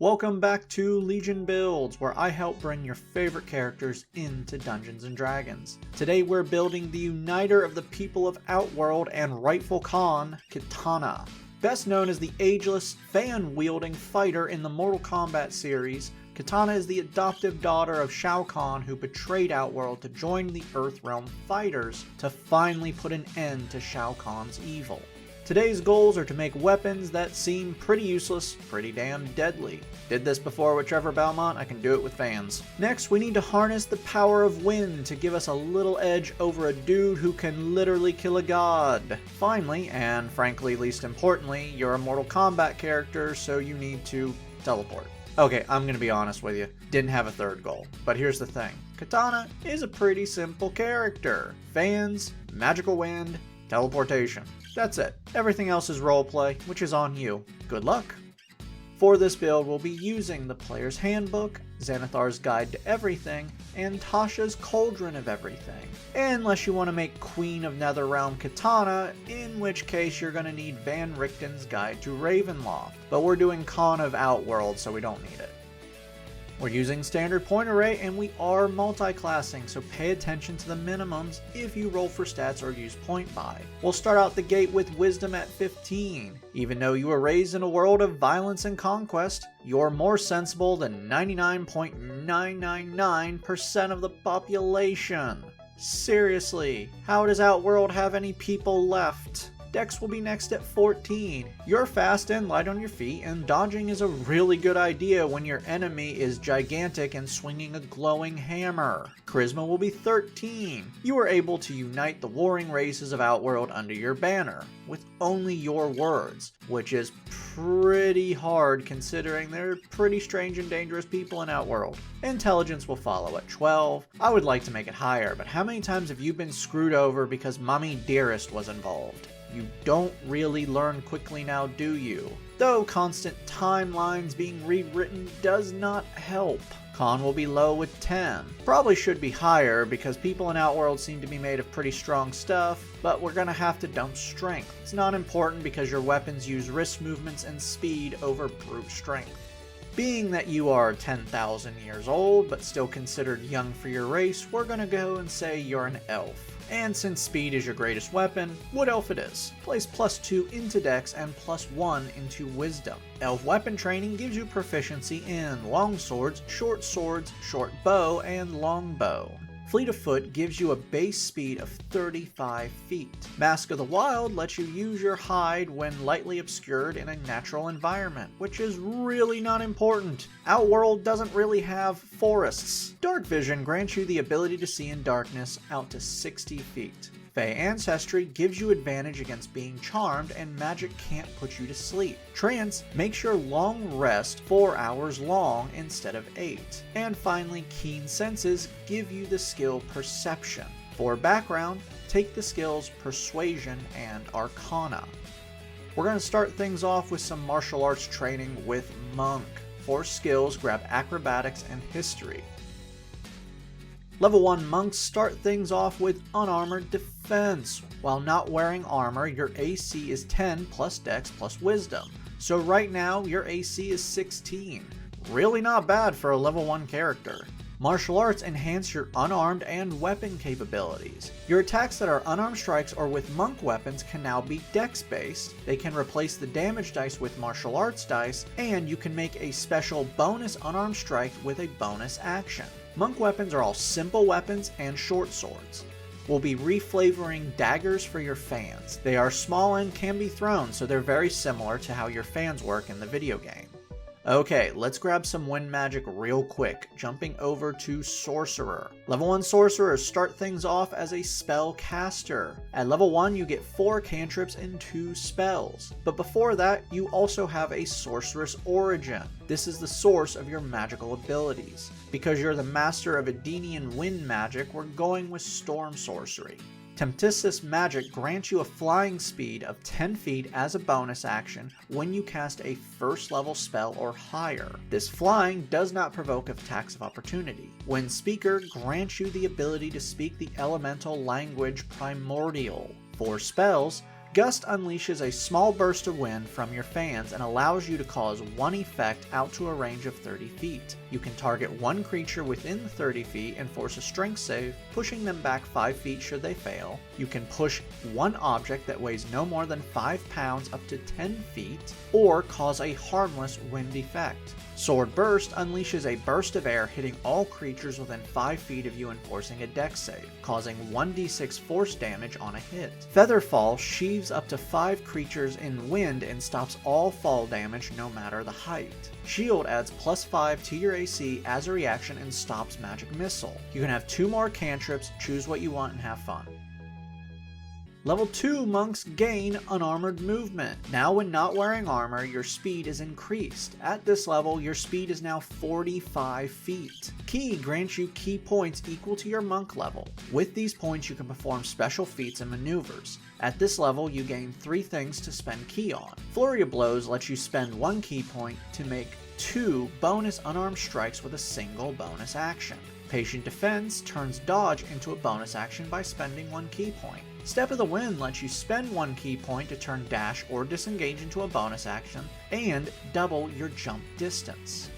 Welcome back to Legion Builds, where I help bring your favorite characters into Dungeons & Dragons. Today we're building the Uniter of the People of Outworld and Rightful Kahn, Kitana. Best known as the ageless, fan-wielding fighter in the Mortal Kombat series, Kitana is the adoptive daughter of Shao Kahn, who betrayed Outworld to join the Earthrealm fighters to finally put an end to Shao Kahn's evil. Today's goals are to make weapons that seem pretty useless, pretty damn deadly. Did this before with Trevor Belmont, I can do it with fans. Next, we need to harness the power of wind to give us a little edge over a dude who can literally kill a god. Finally, and frankly least importantly, you're a Mortal Kombat character, so you need to teleport. Okay, I'm gonna be honest with you, didn't have a third goal. But here's the thing, Kitana is a pretty simple character. Fans, magical wind, teleportation. That's it. Everything else is roleplay, which is on you. Good luck! For this build, we'll be using the Player's Handbook, Xanathar's Guide to Everything, and Tasha's Cauldron of Everything. Unless you want to make Queen of Netherrealm Kitana, in which case you're going to need Van Richten's Guide to Ravenloft. But we're doing Kahn of Outworld, so we don't need it. We're using standard point array and we are multi-classing, so pay attention to the minimums if you roll for stats or use point buy. We'll start out the gate with wisdom at 15. Even though you were raised in a world of violence and conquest, you're more sensible than 99.999% of the population. Seriously, how does Outworld have any people left? Dex will be next at 14. You're fast and light on your feet, and dodging is a really good idea when your enemy is gigantic and swinging a glowing hammer. Charisma will be 13. You are able to unite the warring races of Outworld under your banner, with only your words, which is pretty hard considering they're pretty strange and dangerous people in Outworld. Intelligence will follow at 12. I would like to make it higher, but how many times have you been screwed over because Mommy Dearest was involved? You don't really learn quickly now, do you? Though constant timelines being rewritten does not help. Con will be low with 10. Probably should be higher because people in Outworld seem to be made of pretty strong stuff, but we're gonna have to dump strength. It's not important because your weapons use wrist movements and speed over brute strength. Being that you are 10,000 years old, but still considered young for your race, we're gonna go and say you're an elf. And since speed is your greatest weapon, Wood Elf it is. Place +2 into Dex and +1 into Wisdom. Elf weapon training gives you proficiency in long swords, short bow, and long bow. Fleet of Foot gives you a base speed of 35 feet. Mask of the Wild lets you use your hide when lightly obscured in a natural environment, which is really not important. Outworld doesn't really have forests. Dark Vision grants you the ability to see in darkness out to 60 feet. Fey Ancestry gives you advantage against being charmed, and magic can't put you to sleep. Trance makes your long rest 4 hours long instead of 8. And finally, Keen Senses give you the skill Perception. For background, take the skills Persuasion and Arcana. We're going to start things off with some martial arts training with Monk. For skills, grab Acrobatics and History. Level 1 monks start things off with Unarmored Defense. While not wearing armor, your AC is 10 plus Dex plus Wisdom. So right now, your AC is 16. Really not bad for a level 1 character. Martial arts enhance your unarmed and weapon capabilities. Your attacks that are unarmed strikes or with monk weapons can now be Dex based. They can replace the damage dice with martial arts dice, and you can make a special bonus unarmed strike with a bonus action. Monk weapons are all simple weapons and short swords. We'll be reflavoring daggers for your fans. They are small and can be thrown, so they're very similar to how your fans work in the video game. Okay, let's grab some wind magic real quick, jumping over to Sorcerer. Level 1 Sorcerers start things off as a spell caster. At level 1 you get 4 cantrips and 2 spells, but before that you also have a Sorceress Origin. This is the source of your magical abilities. Because you're the master of Edenian wind magic, we're going with Storm Sorcery. Temptistus Magic grants you a flying speed of 10 feet as a bonus action when you cast a first level spell or higher. This flying does not provoke attacks of opportunity. Wind Speaker grants you the ability to speak the elemental language Primordial. For spells, Gust unleashes a small burst of wind from your fans and allows you to cause one effect out to a range of 30 feet. You can target one creature within 30 feet and force a strength save, pushing them back 5 feet should they fail. You can push one object that weighs no more than 5 pounds up to 10 feet, or cause a harmless wind effect. Sword Burst unleashes a burst of air hitting all creatures within 5 feet of you and forcing a dex save, causing 1d6 force damage on a hit. Featherfall sheaves up to 5 creatures in wind and stops all fall damage no matter the height. Shield adds +5 to your AC as a reaction and stops magic missile. You can have 2 more cantrips, choose what you want and have fun. Level 2 monks gain unarmored movement. Now when not wearing armor, your speed is increased. At this level, your speed is now 45 feet. Ki grants you ki points equal to your monk level. With these points, you can perform special feats and maneuvers. At this level, you gain 3 things to spend ki on. Flurry of Blows lets you spend 1 ki point to make 2 bonus unarmed strikes with a single bonus action. Patient Defense turns dodge into a bonus action by spending 1 ki point. Step of the Wind lets you spend 1 ki point to turn dash or disengage into a bonus action, and double your jump distance.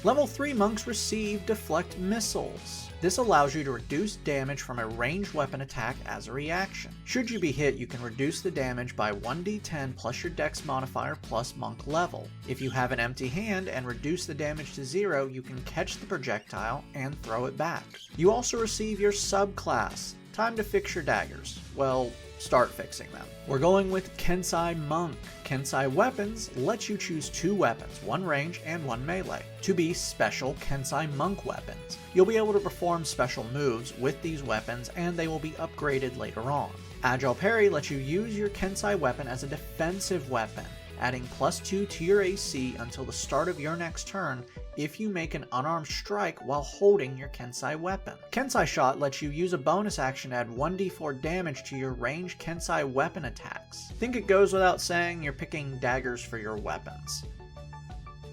Level 3 monks receive Deflect Missiles. This allows you to reduce damage from a ranged weapon attack as a reaction. Should you be hit, you can reduce the damage by 1d10 plus your dex modifier plus monk level. If you have an empty hand and reduce the damage to 0, you can catch the projectile and throw it back. You also receive your subclass. Time to fix your daggers. Well, start fixing them. We're going with Kensai Monk. Kensai Weapons lets you choose 2 weapons, 1 range and 1 melee, to be special Kensai Monk weapons. You'll be able to perform special moves with these weapons and they will be upgraded later on. Agile Parry lets you use your Kensai weapon as a defensive weapon, adding +2 to your AC until the start of your next turn if you make an unarmed strike while holding your Kensai weapon. Kensai Shot lets you use a bonus action to add 1d4 damage to your ranged Kensai weapon attacks. Think it goes without saying you're picking daggers for your weapons.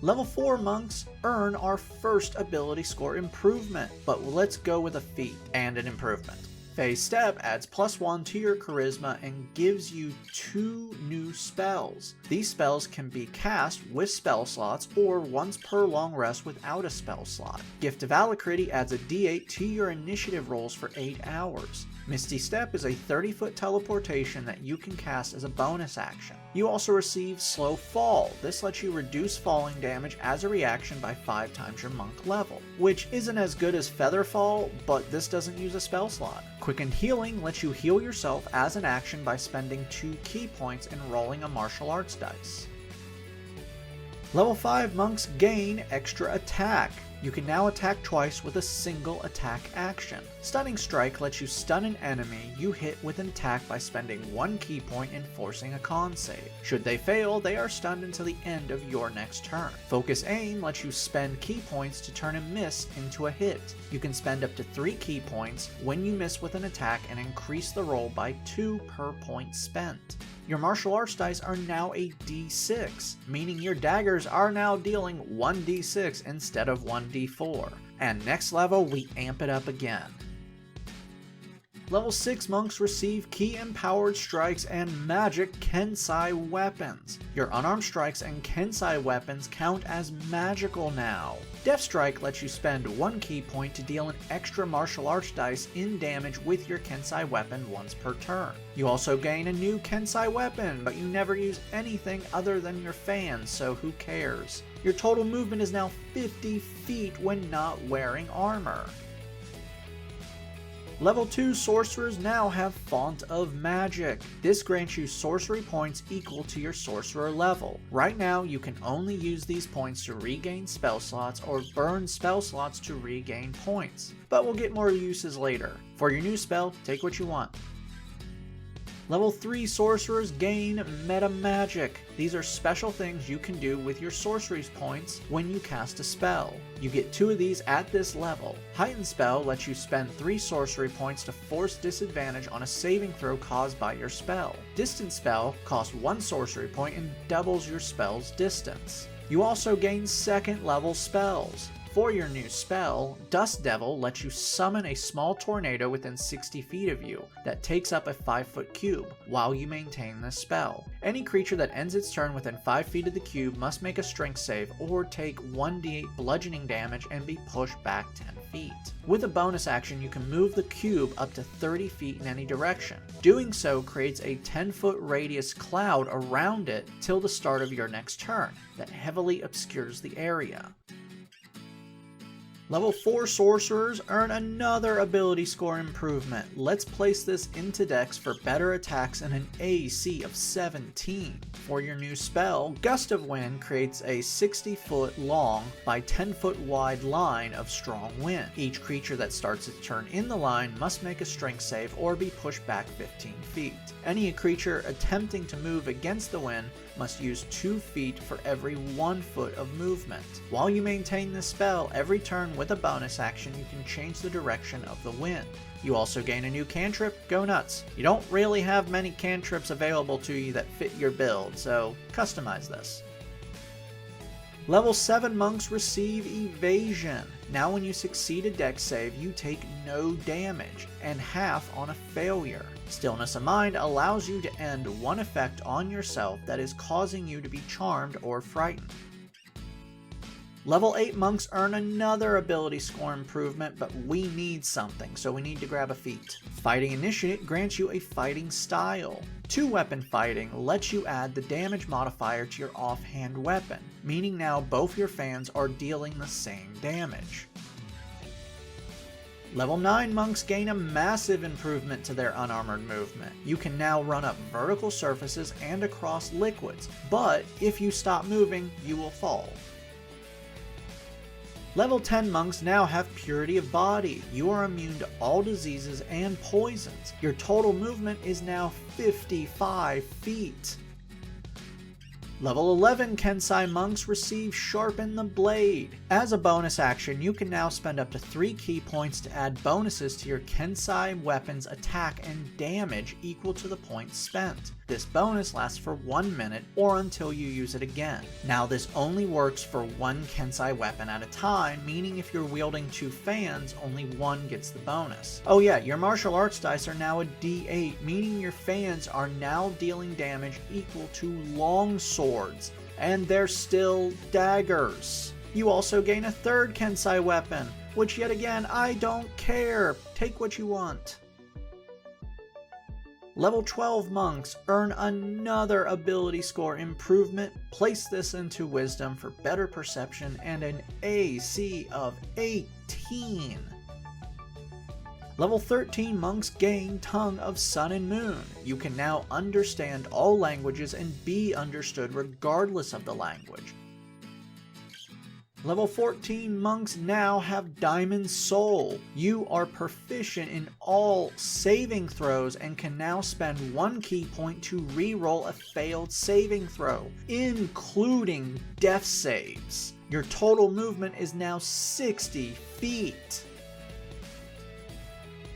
Level 4 monks earn our first ability score improvement, but let's go with a feat and an improvement. Phase Step adds +1 to your charisma and gives you 2 new spells. These spells can be cast with spell slots or once per long rest without a spell slot. Gift of Alacrity adds a d8 to your initiative rolls for 8 hours. Misty Step is a 30-foot teleportation that you can cast as a bonus action. You also receive Slow Fall. This lets you reduce falling damage as a reaction by 5 times your monk level, which isn't as good as Feather Fall, but this doesn't use a spell slot. Quickened Healing lets you heal yourself as an action by spending 2 ki points and rolling a martial arts dice. Level 5 monks gain extra attack. You can now attack twice with a single attack action. Stunning Strike lets you stun an enemy you hit with an attack by spending 1 ki point and forcing a con save. Should they fail, they are stunned until the end of your next turn. Focus Aim lets you spend ki points to turn a miss into a hit. You can spend up to 3 ki points when you miss with an attack and increase the roll by 2 per point spent. Your martial arts dice are now a d6, meaning your daggers are now dealing 1d6 instead of 1d4. And next level, we amp it up again. Level 6 monks receive Ki Empowered Strikes and Magic Kensai Weapons. Your unarmed strikes and Kensai weapons count as magical now. Death Strike lets you spend 1 ki point to deal an extra martial arts dice in damage with your Kensai weapon once per turn. You also gain a new Kensai weapon, but you never use anything other than your fans, so who cares? Your total movement is now 50 feet when not wearing armor. Level 2 sorcerers now have Font of Magic. This grants you sorcery points equal to your sorcerer level. Right now, you can only use these points to regain spell slots or burn spell slots to regain points, but we'll get more uses later. For your new spell, take what you want. Level 3 sorcerers gain Meta Magic. These are special things you can do with your sorcery points when you cast a spell. You get 2 of these at this level. Heightened Spell lets you spend 3 sorcery points to force disadvantage on a saving throw caused by your spell. Distant Spell costs 1 sorcery point and doubles your spell's distance. You also gain 2nd level spells. For your new spell, Dust Devil lets you summon a small tornado within 60 feet of you that takes up a 5-foot cube while you maintain this spell. Any creature that ends its turn within 5 feet of the cube must make a strength save or take 1d8 bludgeoning damage and be pushed back 10 feet. With a bonus action, you can move the cube up to 30 feet in any direction. Doing so creates a 10-foot radius cloud around it till the start of your next turn that heavily obscures the area. Level 4 sorcerers earn another ability score improvement. Let's place this into decks for better attacks and an AC of 17. For your new spell, Gust of Wind creates a 60-foot long by 10-foot wide line of strong wind. Each creature that starts its turn in the line must make a strength save or be pushed back 15 feet. Any creature attempting to move against the wind must use 2 feet for every 1 foot of movement. While you maintain this spell, every turn with a bonus action you can change the direction of the wind. You also gain a new cantrip, Go Nuts. You don't really have many cantrips available to you that fit your build, so customize this. Level 7 monks receive Evasion. Now when you succeed a dex save, you take no damage, and half on a failure. Stillness of Mind allows you to end one effect on yourself that is causing you to be charmed or frightened. Level 8 monks earn another ability score improvement, but we need something, so we need to grab a feat. Fighting Initiate grants you a fighting style. 2-weapon fighting lets you add the damage modifier to your offhand weapon, meaning now both your fans are dealing the same damage. Level 9 monks gain a massive improvement to their unarmored movement. You can now run up vertical surfaces and across liquids, but if you stop moving, you will fall. Level 10 monks now have Purity of Body. You are immune to all diseases and poisons. Your total movement is now 55 feet. Level 11 Kensai monks receive Sharpen the Blade. As a bonus action, you can now spend up to 3 key points to add bonuses to your Kensai weapon's attack and damage equal to the points spent. This bonus lasts for 1 minute or until you use it again. Now this only works for 1 Kensai weapon at a time, meaning if you're wielding 2 fans, only 1 gets the bonus. Oh yeah, your martial arts dice are now a D8, meaning your fans are now dealing damage equal to long swords, and they're still daggers. You also gain a 3rd Kensai weapon, which yet again, I don't care. Take what you want. Level 12 monks earn another ability score improvement. Place this into Wisdom for better perception and an AC of 18. Level 13 monks gain Tongue of Sun and Moon. You can now understand all languages and be understood regardless of the language. Level 14 monks now have Diamond Soul. You are proficient in all saving throws and can now spend 1 key point to reroll a failed saving throw, including death saves. Your total movement is now 60 feet.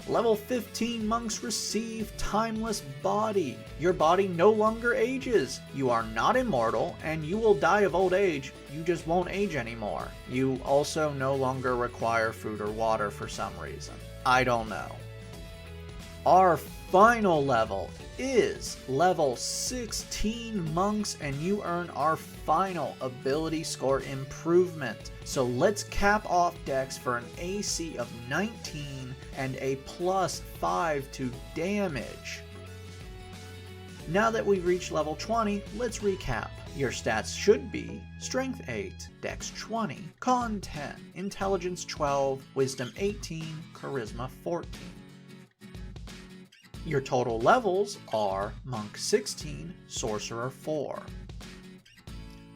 Level 15 monks receive Timeless Body. Your body no longer ages. You are not immortal, and you will die of old age, you just won't age anymore. You also no longer require food or water for some reason. I don't know. Our final level is level 16 monks, and you earn our final ability score improvement. So let's cap off decks for an AC of 19 and a +5 to damage. Now that we've reached level 20, let's recap. Your stats should be Strength 8, Dex 20, Con 10, Intelligence 12, Wisdom 18, Charisma 14. Your total levels are Monk 16, Sorcerer 4.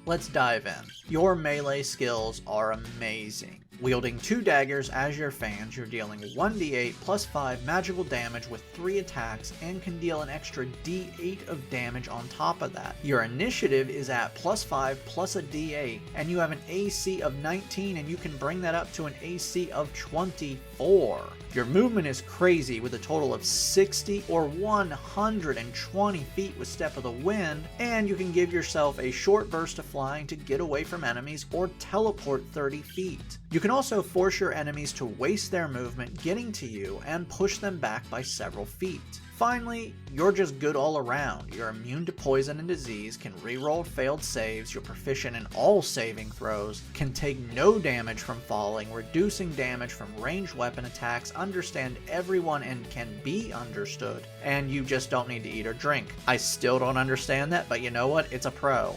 Let's dive in. Your melee skills are amazing. Wielding 2 daggers as your fans, you're dealing 1d8 +5 magical damage with 3 attacks and can deal an extra d8 of damage on top of that. Your initiative is at +5 plus a d8, and you have an AC of 19, and you can bring that up to an AC of 24. Your movement is crazy with a total of 60 or 120 feet with Step of the Wind, and you can give yourself a short burst of flying to get away from enemies or teleport 30 feet. You can also force your enemies to waste their movement getting to you and push them back by several feet. Finally, you're just good all around. You're immune to poison and disease, can reroll failed saves, you're proficient in all saving throws, can take no damage from falling, reducing damage from ranged weapon attacks, understand everyone and can be understood, and you just don't need to eat or drink. I still don't understand that, but you know what? It's a pro.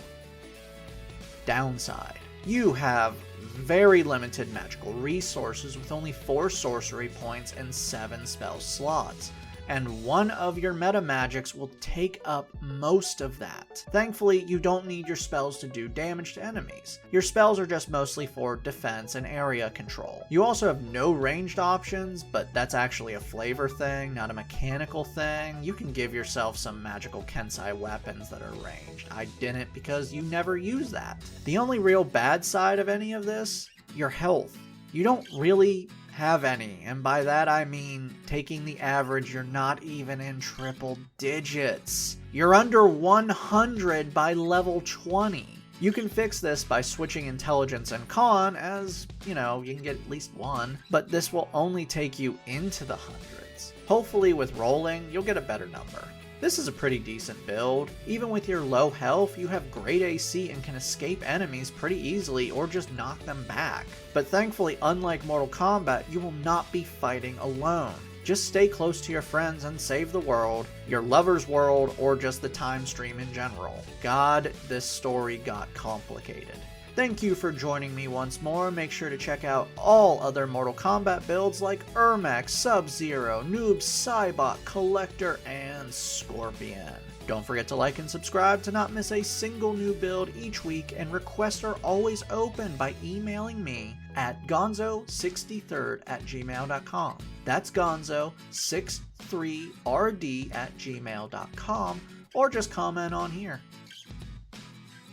Downside. You have very limited magical resources with only 4 sorcery points and 7 spell slots, and one of your meta magics will take up most of that. Thankfully, you don't need your spells to do damage to enemies. Your spells are just mostly for defense and area control. You also have no ranged options, but that's actually a flavor thing, not a mechanical thing. You can give yourself some magical Kensai weapons that are ranged. I didn't because you never use that. The only real bad side of any of this, your health. You don't really have any, and by that I mean taking the average, you're not even in triple digits. You're under 100 by level 20. You can fix this by switching intelligence and con, as, you know, you can get at least 1, but this will only take you into the hundreds. Hopefully with rolling, you'll get a better number. This is a pretty decent build. Even with your low health, you have great AC and can escape enemies pretty easily or just knock them back. But thankfully, unlike Mortal Kombat, you will not be fighting alone. Just stay close to your friends and save the world, your lover's world, or just the time stream in general. God, this story got complicated. Thank you for joining me once more. Make sure to check out all other Mortal Kombat builds like Ermac, Sub-Zero, Noob, Saibot, Collector, and Scorpion. Don't forget to like and subscribe to not miss a single new build each week, and requests are always open by emailing me at gonzo63rd@gmail.com. That's gonzo63rd@gmail.com, or just comment on here.